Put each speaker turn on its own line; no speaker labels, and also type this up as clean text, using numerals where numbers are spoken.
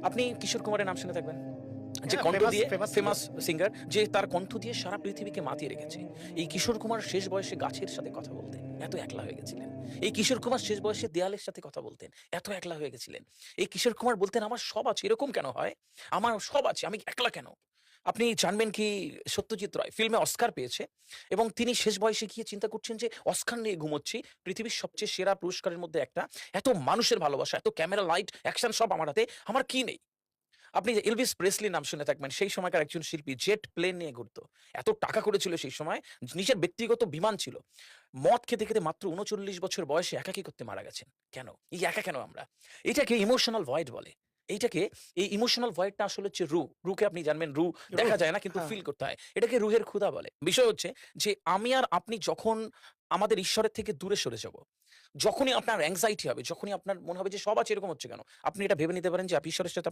আপনি কিশোর কুমারের নাম শুনে থাকবেন। যে
হ্যাঁ,
কণ্ঠ
ফেমাস
দিয়ে
ফেমাস সিঙ্গার।
ফেমাস সিঙ্গার, যে তার কণ্ঠ দিয়ে সারা পৃথিবীকে মাতিয়ে রেখেছে। এই কিশোর কুমার শেষ বয়সে গাছের সাথে কথা বলতেন। এত একলা হয়ে গেছিলেন। এই কিশোর কুমার শেষ বয়সে দেয়ালের সাথে কথা বলতেন। এত একলা হয়ে গেছিলেন। এই কিশোর কুমার বলতেন, "আমার সব আছে।" এরকম কেন হয়? আমার সব আছে। আমি একলা কেন? আপনি জানবেন কি, সত্যজিৎ রায় ফিল্মে অস্কার পেয়েছে এবং তিনি শেষ বয়সে গিয়ে চিন্তা করছেন যে অস্কার নিয়ে ঘুমোচ্ছি। পৃথিবীর সবচেয়ে সেরা পুরস্কারের মধ্যে একটা। এত মানুষের ভালোবাসা, এত ক্যামেরা, লাইট, অ্যাকশন সব আমার হাতে। আমার কি নেই? আপনি যে এলভিস প্রেসলির নাম শুনে থাকবেন। সেই সময়কার একজন শিল্পী জেট প্লেন নিয়ে ঘুরতো। এত টাকা কড়ি ছিল সেই সময়। নিজের ব্যক্তিগত বিমান ছিল। মদ খেতে, খেতে মাত্র ৩৯ বছর বয়সে একাকী করতে মারা গেছেন। কেন? এই একা কেন আমরা? এটাকে ইমোশনাল ভয়েড বলে। এইটাকে এই ইমোশনাল ভয়েডটা আসলে হচ্ছে রু। রুকে আপনি জানবেন, রু
রুহ।
দেখা যায় না কিন্তু
হ্যাঁ,
ফিল করতে হয়। এটাকে রুহের ক্ষুধা বলে। বিষয় হচ্ছে যে আমি আর আপনি যখন আমাদের ঈশ্বরের থেকে দূরে সরে যাব, যখনই আপনার anxiety হবে, যখনই আপনার মনে হবে যে সব আছে এরকম হচ্ছে কেন? আপনি এটা ভেবে নিতে পারেন যে আপনি ঈশ্বরের সাথে